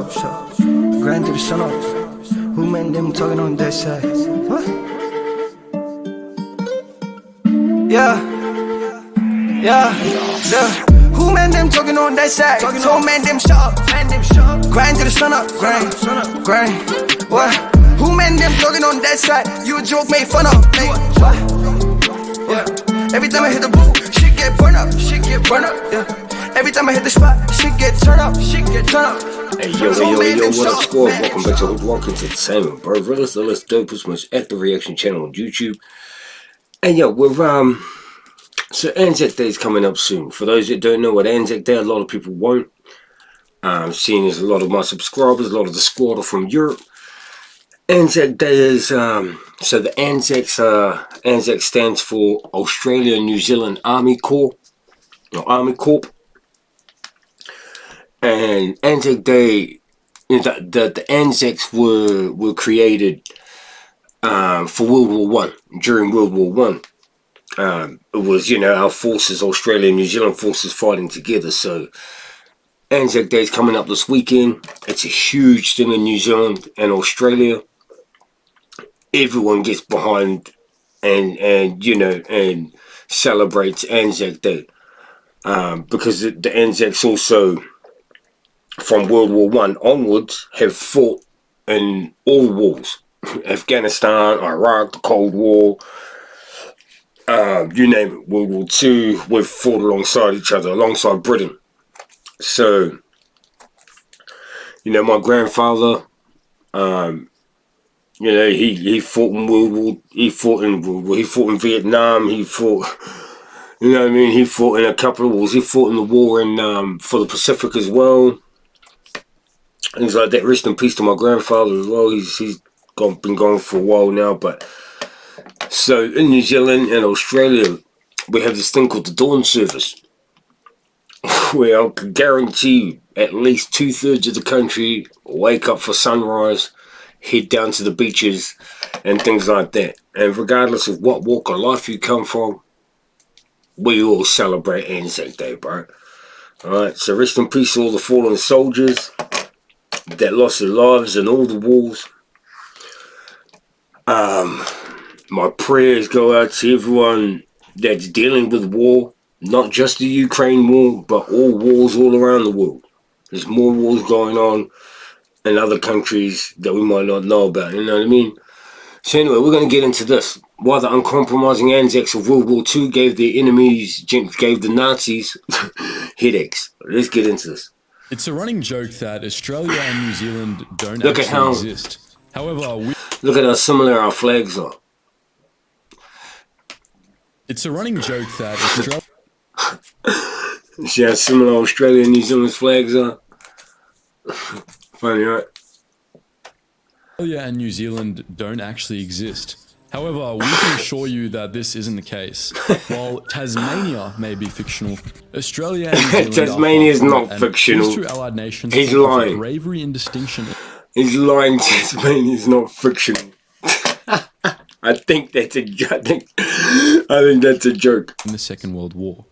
Grind to the sun up. Who meant them talking on that side? What? Yeah. Who meant them talking on that side? Told man them shut up. Grind to the sun up. Grind. What? Who meant them talking on that side? You a joke made fun of. Hey, what? Yeah. Every time I hit the booth, shit get burned up. Yeah. Every time I hit the spot, shit get turned up. Hey, yo, what up, squad? Welcome back to HOODROK Entertainment, bro. Realest, the less dopest, most active reaction channel on YouTube. And yo, we're, so ANZAC Day is coming up soon. For those that don't know what ANZAC Day, a lot of people won't. Seeing as a lot of my subscribers, a lot of the squad are from Europe. ANZAC Day is, so the ANZACS, ANZAC stands for Australia New Zealand Army Corp, or Army Corp. And ANZAC Day, the ANZACs were created for World War One. During World War One, it was, you know, our forces, Australia and New Zealand forces, fighting together. So ANZAC Day is coming up this weekend. It's a huge thing in New Zealand and Australia. Everyone gets behind and you know, and celebrates ANZAC Day because the ANZACs also, from World War One onwards, have fought in all wars. Afghanistan, Iraq, the Cold War, you name it, World War Two, we've fought alongside each other, alongside Britain. So, you know, my grandfather, you know, he fought in World War, he fought in Vietnam, he fought, you know what I mean, he fought in a couple of wars, he fought in the war in, for the Pacific as well. Things like that. Rest in peace to my grandfather as well. He's been gone for a while now. But so in New Zealand and Australia, we have this thing called the dawn service, where I can guarantee you at least 2/3 of the country wake up for sunrise, head down to the beaches and things like that. And regardless of what walk of life you come from, we all celebrate ANZAC Day, bro. Alright, so rest in peace to all the fallen soldiers that lost their lives in all the wars. My prayers go out to everyone that's dealing with war, not just the Ukraine war, but all wars all around the world. There's more wars going on in other countries that we might not know about, you know what I mean? So anyway, we're going to get into this. Why the uncompromising ANZACs of World War II gave their enemies, gave the Nazis headaches. Let's get into this. It's a running joke that Australia and New Zealand don't actually exist. However, look at how similar our flags are. It's a running joke that Australia... See how similar Australia and New Zealand's flags are? Funny, right? Australia and New Zealand don't actually exist. However, we can assure you that this isn't the case. While Tasmania may be fictional, Australia and New Zealand Tasmania is not fictional. These two allied nations He's lying. Bravery and distinction. He's lying. Tasmania is not fictional. I think that's a joke. I think that's a joke. In the Second World War.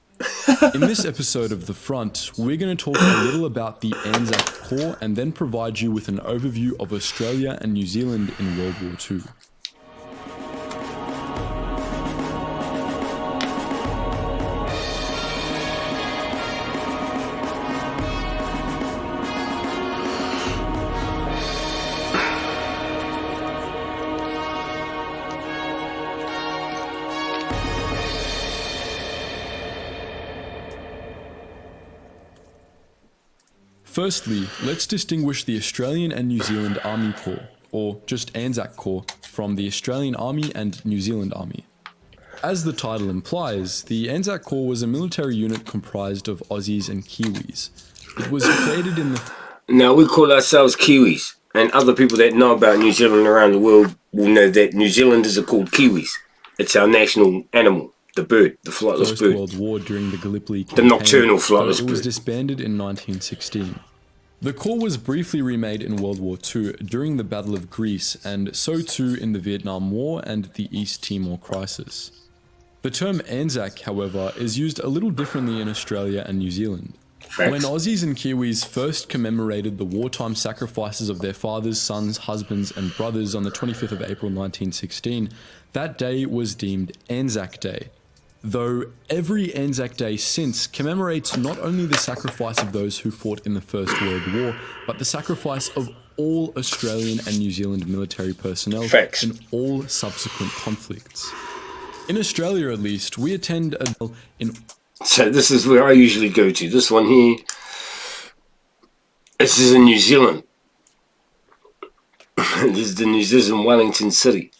In this episode of The Front, we're going to talk a little about the ANZAC Corps and then provide you with an overview of Australia and New Zealand in World War II. Firstly, let's distinguish the Australian and New Zealand Army Corps, or just ANZAC Corps, from the Australian Army and New Zealand Army. As the title implies, the ANZAC Corps was a military unit comprised of Aussies and Kiwis. It was created in the... Now, we call ourselves Kiwis, and other people that know about New Zealand around the world will know that New Zealanders are called Kiwis. It's our national animal. The bird, the flightless bird. World War during the Gallipoli campaign, the nocturnal flightless bird. It was disbanded in 1916. The Corps was briefly remade in World War II during the Battle of Greece, and so too in the Vietnam War and the East Timor crisis. The term ANZAC, however, is used a little differently in Australia and New Zealand. When Aussies and Kiwis first commemorated the wartime sacrifices of their fathers, sons, husbands, and brothers on the 25th of April 1916, that day was deemed ANZAC Day. Though every ANZAC Day since commemorates not only the sacrifice of those who fought in the First World War, but the sacrifice of all Australian and New Zealand military personnel in all subsequent conflicts. In Australia, at least, we attend So this is where I usually go to. This one here. This is in New Zealand. This is in Wellington City.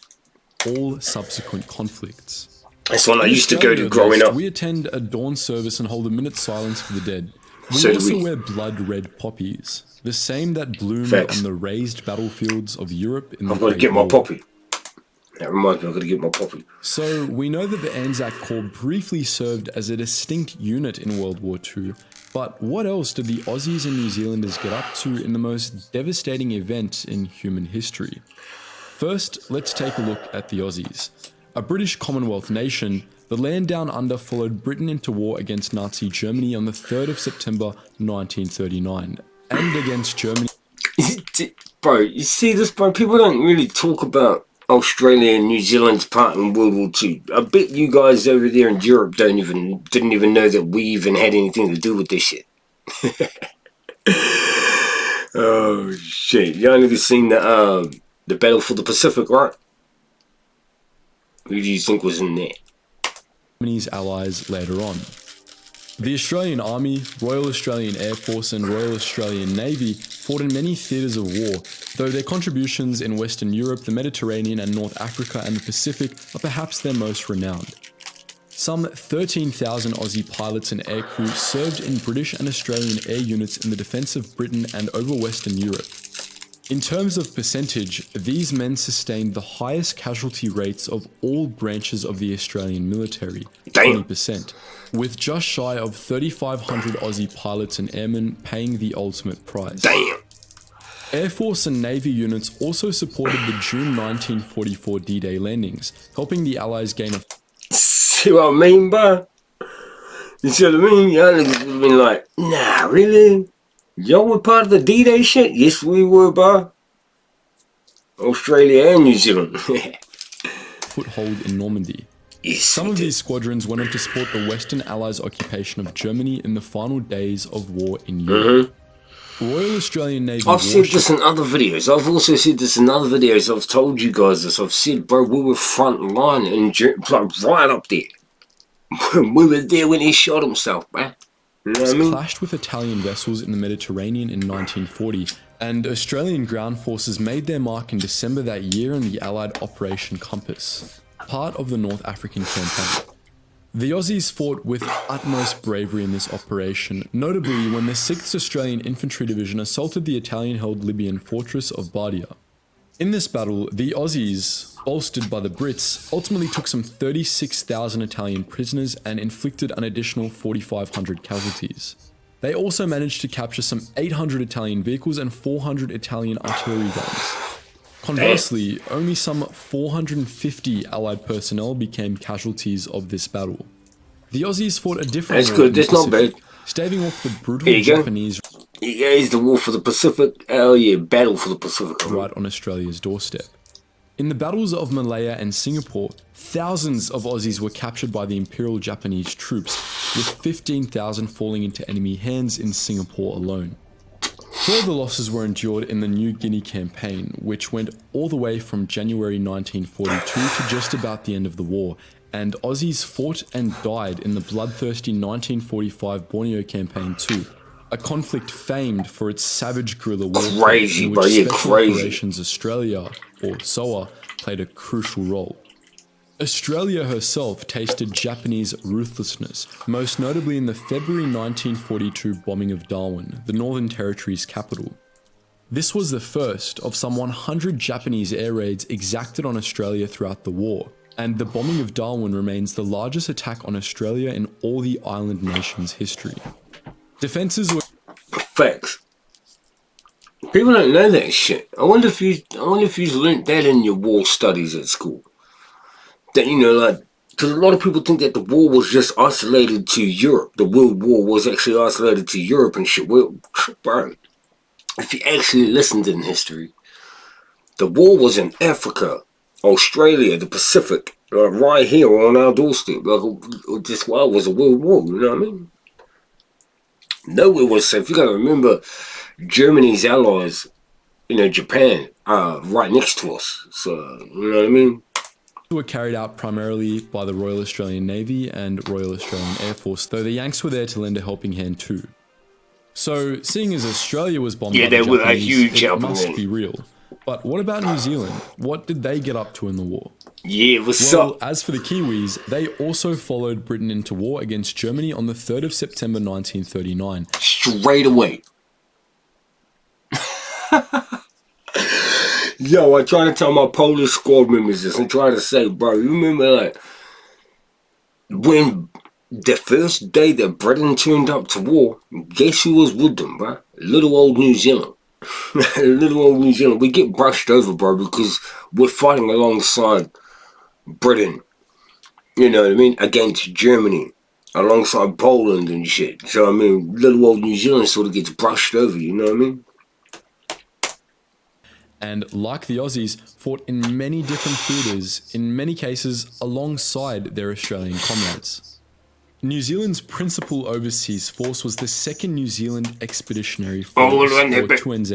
All subsequent conflicts. That's one I used to go to growing up. We attend a dawn service and hold a minute's silence for the dead. We also wear blood red poppies, the same that bloom on the raised battlefields of Europe in the I've got to get my poppy. That reminds me, I've got to get my poppy. So we know that the ANZAC Corps briefly served as a distinct unit in World War II, but what else did the Aussies and New Zealanders get up to in the most devastating event in human history? First, let's take a look at the Aussies. A British Commonwealth nation, the land down under followed Britain into war against Nazi Germany on the 3rd of September 1939, and against Germany. Bro, you see this, bro? People don't really talk about Australia and New Zealand's part in World War II. I bet you guys over there in Europe didn't even know that we even had anything to do with this shit. Oh shit! You only seen the Battle for the Pacific, right? Who do you think was in there? Germany's allies later on. The Australian Army, Royal Australian Air Force and Royal Australian Navy fought in many theatres of war, though their contributions in Western Europe, the Mediterranean and North Africa and the Pacific are perhaps their most renowned. Some 13,000 Aussie pilots and aircrew served in British and Australian air units in the defence of Britain and over Western Europe. In terms of percentage, these men sustained the highest casualty rates of all branches of the Australian military, 20%, with just shy of 3,500 Aussie pilots and airmen paying the ultimate price. Air Force and Navy units also supported the June 1944 D-Day landings, helping the Allies gain a... See what I mean, bro? You see what I mean? Y'all niggas would have been like, nah, really? Y'all were part of the D-Day shit? Yes, we were, bro. Australia and New Zealand. Foothold in Normandy. Yes, some of these squadrons went on to support the Western Allies' occupation of Germany in the final days of war in Europe. Royal Australian Navy. I've said this in other videos. I've also said this in other videos. I've told you guys this. I've said, bro, we were front line and right up there. We were there when he shot himself, man. You know what I mean? Clashed with Italian vessels in the Mediterranean in 1940, and Australian ground forces made their mark in December that year in the Allied Operation Compass, part of the North African campaign. The Aussies fought with utmost bravery in this operation, notably when the 6th Australian Infantry Division assaulted the Italian-held Libyan fortress of Bardia. In this battle, the Aussies, bolstered by the Brits, ultimately took some 36,000 Italian prisoners and inflicted an additional 4,500 casualties. They also managed to capture some 800 Italian vehicles and 400 Italian artillery guns. Conversely, only some 450 Allied personnel became casualties of this battle. The Aussies fought a different war. That's good, that's not bad. Staving off the brutal Japanese... Yeah, it's the War for the Pacific. Oh yeah, Battle for the Pacific. Right on Australia's doorstep. In the battles of Malaya and Singapore, thousands of Aussies were captured by the Imperial Japanese troops, with 15,000 falling into enemy hands in Singapore alone. Further losses were endured in the New Guinea campaign, which went all the way from January 1942 to just about the end of the war, and Aussies fought and died in the bloodthirsty 1945 Borneo campaign too, a conflict famed for its savage guerrilla warfare in which Special Operations Australia, or SOA, played a crucial role. Australia herself tasted Japanese ruthlessness, most notably in the February 1942 bombing of Darwin, the Northern Territory's capital. This was the first of some 100 Japanese air raids exacted on Australia throughout the war, and the bombing of Darwin remains the largest attack on Australia in all the island nation's history. Defences were... Facts. People don't know that shit. I wonder if you learnt that in your war studies at school. That, you know, like, Because a lot of people think that the war was just isolated to Europe. The World War was actually isolated to Europe and shit. Well, bro, if you actually listened in history, the war was in Africa, Australia, the Pacific, right here on our doorstep. Like, this war was a world war, you know what I mean? Nowhere was safe. You gotta remember, Germany's allies, Japan, right next to us. So, you know what I mean? Were carried out primarily by the Royal Australian Navy and Royal Australian Air Force, though the Yanks were there to lend a helping hand too. So, seeing as Australia was bombed by the were a Japanese, huge it helping must hand. be real. But what about New Zealand? What did they get up to in the war? Yeah, what's Well, up? as for the Kiwis, they also followed Britain into war against Germany on the 3rd of September 1939. Straight away. Yo, I try to tell my Polish squad members this and try to say, bro, you remember like when the first day that Britain turned up to war, guess who was with them, bro? Little old New Zealand. Little old New Zealand. We get brushed over, bro, because we're fighting alongside Britain, you know what I mean, against Germany, alongside Poland and shit. So, I mean, little old New Zealand sort of gets brushed over, you know what I mean? And like the Aussies, fought in many different theatres, in many cases alongside their Australian comrades. New Zealand's principal overseas force was the 2nd New Zealand Expeditionary Force, or 2NZ.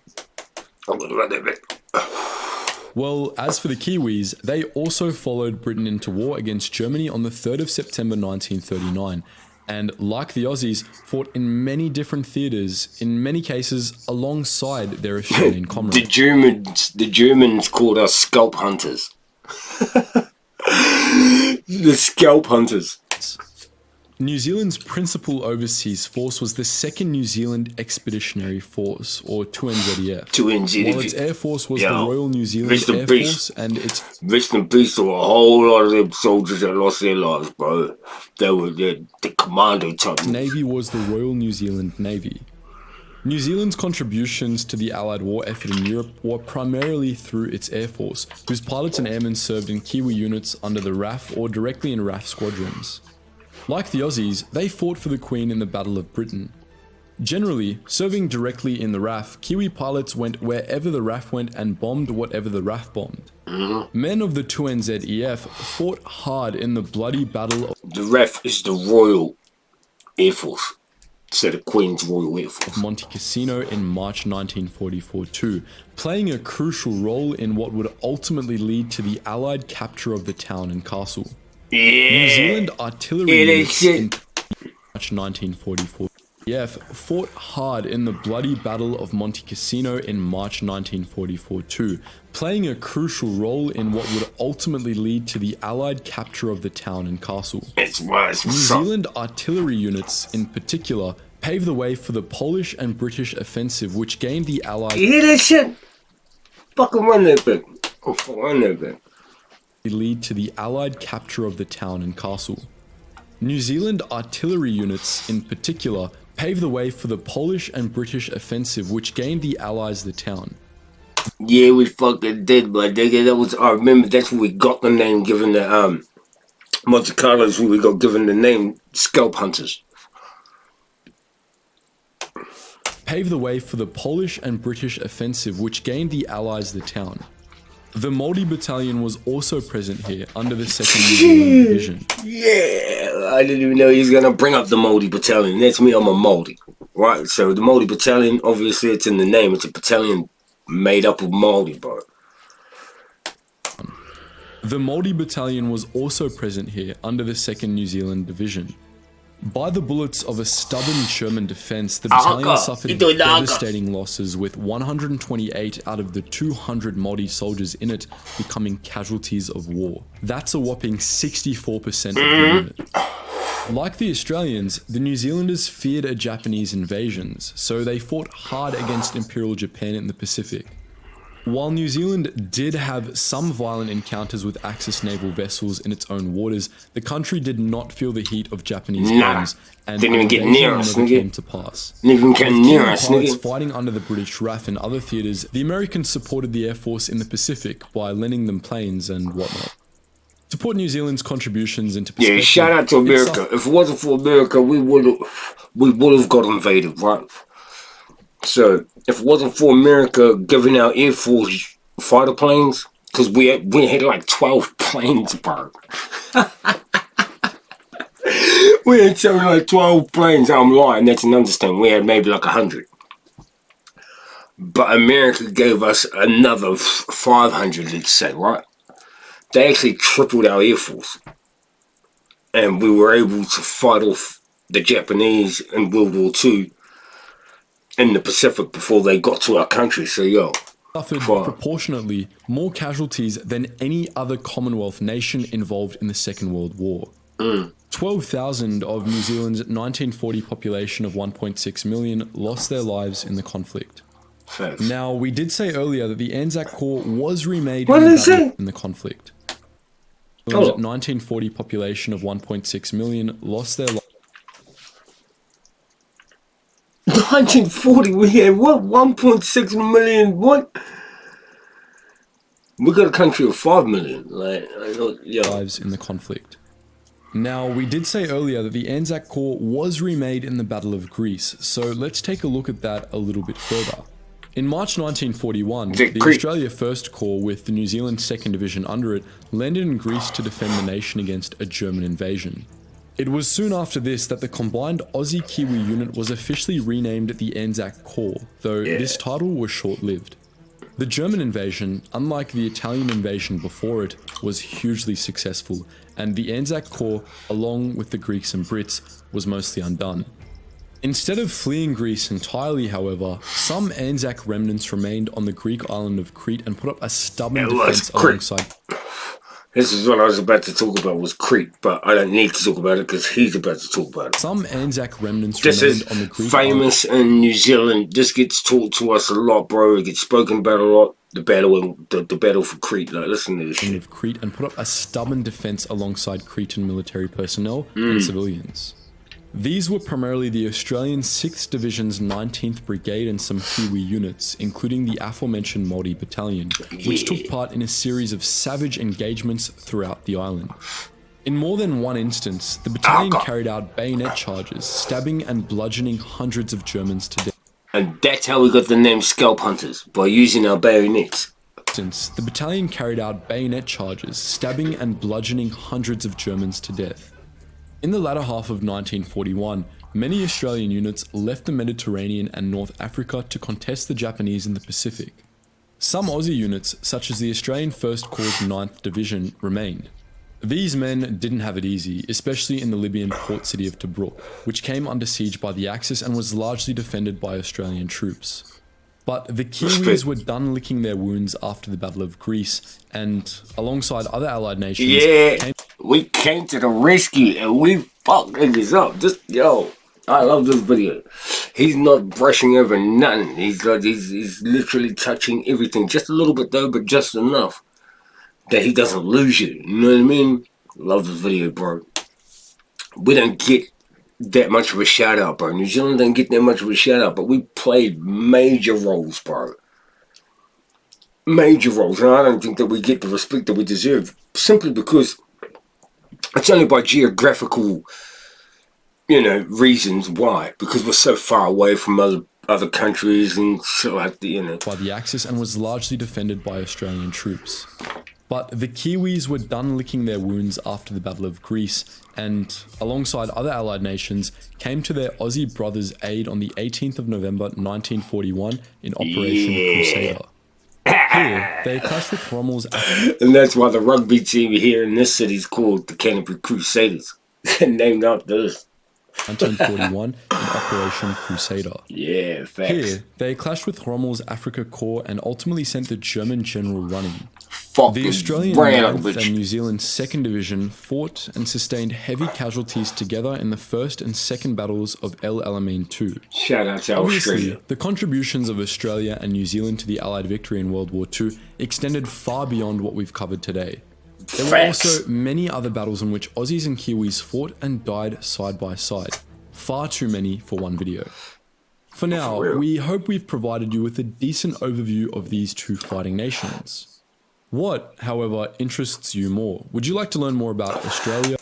Well, as for the Kiwis, they also followed Britain into war against Germany on the 3rd of September 1939, and like the Aussies, fought in many different theatres, in many cases alongside their Australian comrades. The Germans called us scalp hunters. The scalp hunters. New Zealand's principal overseas force was the 2nd New Zealand Expeditionary Force, or 2NZEF. 2NZEF. While its air force was the Royal New Zealand Air Force, and its... Rest in peace to a whole lot of them soldiers that lost their lives, bro. They were the commando type. Navy was the Royal New Zealand Navy. New Zealand's contributions to the Allied war effort in Europe were primarily through its air force, whose pilots and airmen served in Kiwi units under the RAF or directly in RAF squadrons. Like the Aussies, they fought for the Queen in the Battle of Britain. Generally, serving directly in the RAF, Kiwi pilots went wherever the RAF went and bombed whatever the RAF bombed. Men of the 2NZEF fought hard in the bloody Battle of... The RAF is the Royal Air Force. So the Queen's Royal Air Force. Monte Cassino in March 1944 too, playing a crucial role in what would ultimately lead to the Allied capture of the town and castle. New Zealand artillery units in March 1944 fought hard in the bloody Battle of Monte Cassino in March 1944 too, playing a crucial role in what would ultimately lead to the Allied capture of the town and castle. New Zealand artillery units in particular paved the way for the Polish and British offensive, which gained the Allies... You hear that shit? Fucking run that bit. Oh, run that bit. ...lead to the Allied capture of the town and castle. New Zealand artillery units in particular paved the way for the Polish and British offensive, which gained the Allies the town. Yeah, we fucking did, but that was, I remember that's where we got the name given the, Monte Carlo's where we got given the name Scalp Hunters. Paved the way for the Polish and British offensive, which gained the Allies the town. The Māori Battalion was also present here under the 2nd New Zealand Division. Yeah, I didn't even know he was going to bring up the Māori Battalion. That's me, I'm a Māori. Right, so the Māori Battalion, obviously it's in the name. It's a battalion made up of Māori, bro. The Māori Battalion was also present here under the 2nd New Zealand Division. By the bullets of a stubborn Sherman defense, the battalion suffered devastating losses, with 128 out of the 200 Māori soldiers in it becoming casualties of war. That's a whopping 64% of the unit. Like the Australians, the New Zealanders feared a Japanese invasion, so they fought hard against Imperial Japan in the Pacific. While New Zealand did have some violent encounters with Axis naval vessels in its own waters, the country did not feel the heat of Japanese bombs, and didn't even get near us, never came to pass. Didn't even get near us, pilots fighting under the British RAF and other theatres, the Americans supported the Air Force in the Pacific by lending them planes and whatnot. To put New Zealand's contributions into Yeah, perspective, shout out to America. If it wasn't for America, we would have got invaded, right? So if it wasn't for America giving out Air Force fighter planes, because we had like 12 planes, bro. We had something like 12 planes. I'm lying, that's an understatement. We had maybe like 100. But America gave us another 500, let's say, right? They actually tripled our Air Force. And we were able to fight off the Japanese in World War II in the Pacific before they got to our country. So, yo. Suffered proportionately more casualties than any other Commonwealth nation involved in the Second World War. 12,000 of New Zealand's 1940 population of 1.6 million lost their lives in the conflict. Facts. Now, we did say earlier that the ANZAC Corps was remade in the conflict. The 1940 population of 1.6 million lost their lives. 1940, we had what? 1.6 million, what? We got a country of 5 million. Like, lives in the conflict. Now, we did say earlier that the ANZAC Corps was remade in the Battle of Greece, so let's take a look at that a little bit further. In March 1941, the Australia 1st Corps with the New Zealand 2nd Division under it landed in Greece to defend the nation against a German invasion. It was soon after this that the combined Aussie-Kiwi unit was officially renamed the ANZAC Corps, though this title was short-lived. The German invasion, unlike the Italian invasion before it, was hugely successful, and the ANZAC Corps, along with the Greeks and Brits, was mostly undone. Instead of fleeing Greece entirely, however, some ANZAC remnants remained on the Greek island of Crete and put up a stubborn defense alongside... This is what I was about to talk about, was Crete, but I don't need to talk about it because he's about to talk about it. Some ANZAC remnants this remained is on the Greek famous island. in New Zealand. This gets taught to us a lot, bro. It gets spoken about a lot. The battle for Crete. Like, listen to this shit. Of Crete and put up a stubborn defense alongside Cretan military personnel and civilians. These were primarily the Australian 6th Division's 19th Brigade and some Kiwi units, including the aforementioned Māori Battalion, which took part in a series of savage engagements throughout the island. In more than one instance, the battalion carried out bayonet charges, stabbing and bludgeoning hundreds of Germans to death. And that's how we got the name Scalp Hunters, by using our bayonets. The battalion carried out bayonet charges, stabbing and bludgeoning hundreds of Germans to death. In the latter half of 1941, many Australian units left the Mediterranean and North Africa to contest the Japanese in the Pacific. Some Aussie units, such as the Australian 1st Corps' 9th Division, remained. These men didn't have it easy, especially in the Libyan port city of Tobruk, which came under siege by the Axis and was largely defended by Australian troops. But the Kiwis were done licking their wounds after the Battle of Greece, and alongside other allied nations, we came to the rescue and we fucked niggas up. Yo, I love this video. He's not brushing over nothing. He's literally touching everything, just a little bit though, but just enough that he doesn't lose you. You know what I mean? Love this video, bro. We don't get that much of a shout out, bro. New Zealand don't get that much of a shout out, but we played major roles, bro. Major roles, and I don't think that we get the respect that we deserve, simply because it's only by geographical, reasons why. Because we're so far away from other countries and shit like that, by the Axis and was largely defended by Australian troops. But the Kiwis were done licking their wounds after the Battle of Greece, and alongside other allied nations, came to their Aussie brothers' aid on the 18th of November 1941 in Operation Crusader. Here, they clashed with Rommel's... And that's why the rugby team here in this city is called the Canterbury Crusaders. Named after this. 1941 in Operation Crusader. Yeah, facts. Here, they clashed with Rommel's Afrika Korps and ultimately sent the German general running. The Australian 9th and New Zealand 2nd Division fought and sustained heavy casualties together in the 1st and 2nd battles of El Alamein II. Shout out to Australia. The contributions of Australia and New Zealand to the Allied victory in World War II extended far beyond what we've covered today. There were also many other battles in which Aussies and Kiwis fought and died side by side. Far too many for one video. For now, we hope we've provided you with a decent overview of these two fighting nations. What, however, interests you more? Would you like to learn more about Australia?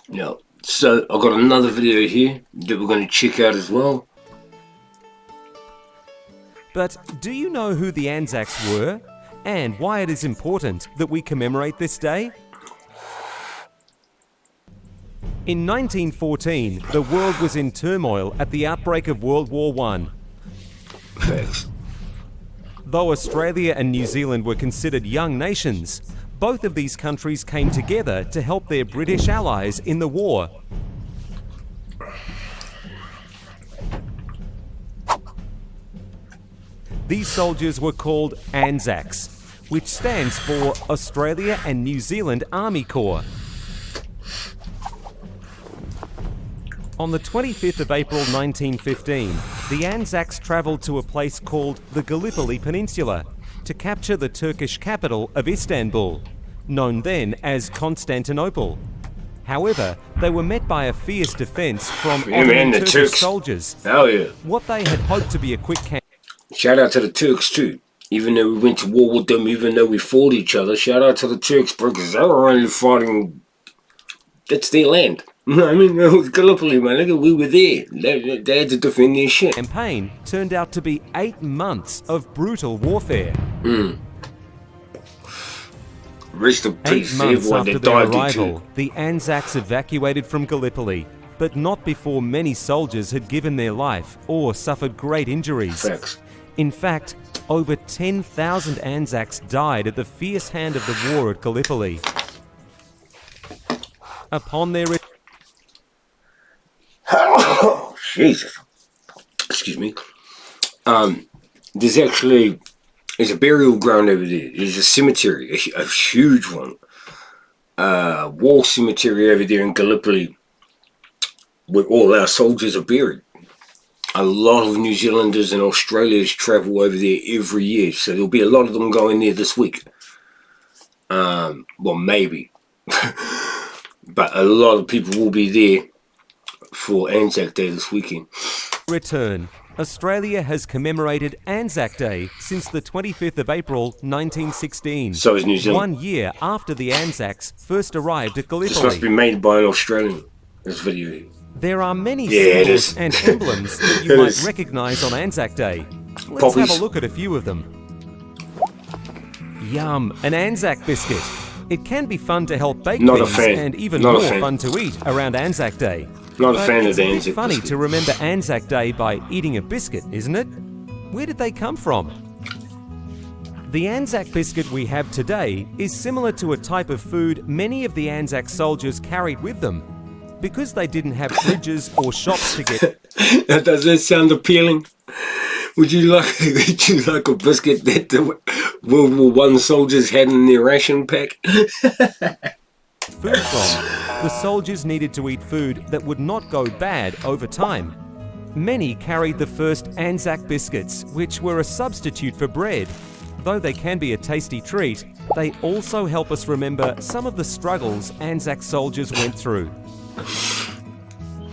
No. So I've got another video here that we're going to check out as well. But do you know who the ANZACs were and why it is important that we commemorate this day? In 1914, the world was in turmoil at the outbreak of World War I. Facts. Though Australia and New Zealand were considered young nations, both of these countries came together to help their British allies in the war. These soldiers were called ANZACS, which stands for Australia and New Zealand Army Corps. On the 25th of April 1915, the ANZACS travelled to a place called the Gallipoli Peninsula to capture the Turkish capital of Istanbul, known then as Constantinople. However, they were met by a fierce defence from Ottoman Turkish soldiers. Hell yeah. What they had hoped to be a quick Shout out to the Turks too. Even though we went to war with them, even though we fought each other, shout out to the Turks, bro, because they were only fighting. That's their land. You know what I mean? It was Gallipoli, man. Look, we were there. They had to defend their shit. campaign turned out to be 8 months of brutal warfare. Rest in 8 peace to months everyone after that their died arrival, too. the ANZACs evacuated from Gallipoli, but not before many soldiers had given their life or suffered great injuries. Facts. In fact, over 10,000 ANZACs died at the fierce hand of the war at Gallipoli. Upon their Oh, Jesus. Excuse me. There's actually a burial ground over there. There's a cemetery, a huge one. War cemetery over there in Gallipoli, where all our soldiers are buried. A lot of New Zealanders and Australians travel over there every year, so there'll be a lot of them going there this week. Well, maybe. But a lot of people will be there for ANZAC Day this weekend. return, Australia has commemorated ANZAC Day since the 25th of April 1916. So is New Zealand. 1 year after the ANZACs first arrived at Gallipoli. This must be made by an Australian, this video. There are many Yeah, it symbols is. and emblems that you It might is. recognise on ANZAC Day. Let's Poppies. have a look at a few of them. Yum, an ANZAC biscuit. It can be fun to help bake Not a things fan. and even Not a more fan. fun to eat around ANZAC Day. Not a But fan of it's the a bit ANZAC funny biscuit. to remember ANZAC Day by eating a biscuit, isn't it? Where did they come from? The ANZAC biscuit we have today is similar to a type of food many of the ANZAC soldiers carried with them. Because they didn't have fridges or shops to get Does that sound appealing? Would you like a biscuit that the World War I soldiers had in their ration pack? food from, the soldiers needed to eat food that would not go bad over time. Many carried the first ANZAC biscuits, which were a substitute for bread. Though they can be a tasty treat, they also help us remember some of the struggles ANZAC soldiers went through.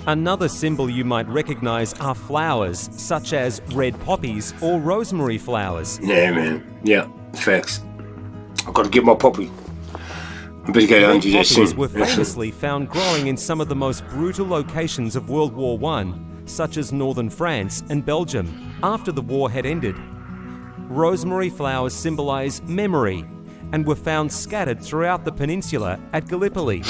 Another symbol you might recognise are flowers, such as red poppies or rosemary flowers. Yeah, man. Yeah, facts. I've got to get my poppy. I better go down to that Poppies soon. were famously found growing in some of the most brutal locations of World War I, such as northern France and Belgium, after the war had ended. Rosemary flowers symbolise memory and were found scattered throughout the peninsula at Gallipoli.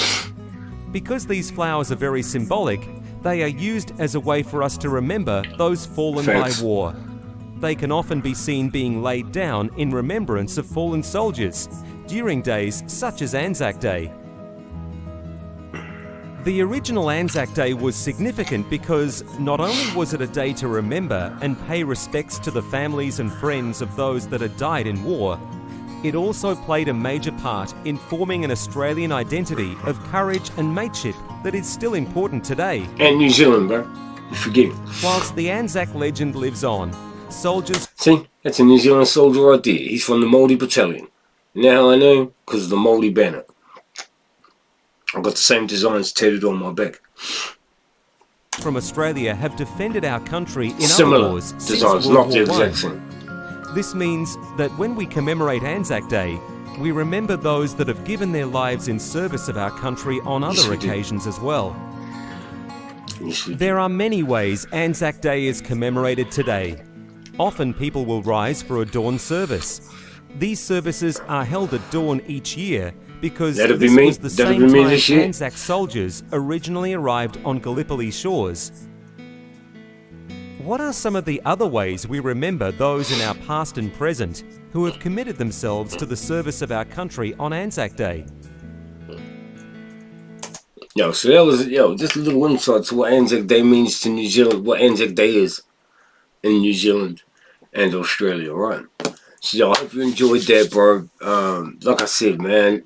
Because these flowers are very symbolic, they are used as a way for us to remember those fallen Facts. by war. They can often be seen being laid down in remembrance of fallen soldiers during days such as ANZAC Day. The original ANZAC Day was significant because not only was it a day to remember and pay respects to the families and friends of those that had died in war, it also played a major part in forming an Australian identity of courage and mateship that is still important today. And New Zealand, bro. You forget. Whilst the ANZAC legend lives on, soldiers See, that's a New Zealand soldier right there. He's from the Māori battalion. Now I know, because of the Māori banner. I've got the same designs tattooed on my back. from Australia have defended our country in other Similar wars since designs, World not the War I. exact same. This means that when we commemorate ANZAC Day, we remember those that have given their lives in service of our country on other occasions as well. There are many ways ANZAC Day is commemorated today. Often people will rise for a dawn service. These services are held at dawn each year because this was the same time ANZAC soldiers originally arrived on Gallipoli shores. What are some of the other ways we remember those in our past and present who have committed themselves to the service of our country on ANZAC Day? Yo, so that was, just a little insight to what ANZAC Day means to New Zealand, what ANZAC Day is in New Zealand and Australia, right? So, yo, I hope you enjoyed that, bro. Like I said, man,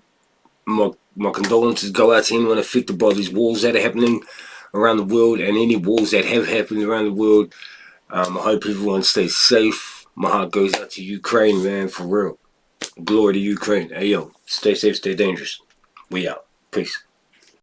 my condolences go out to anyone affected by these wars that are happening around the world and any wars that have happened around the world. I hope everyone stays safe. My heart goes out to Ukraine, man, for real. Glory to Ukraine. Hey, yo, stay safe, stay dangerous. We out. Peace.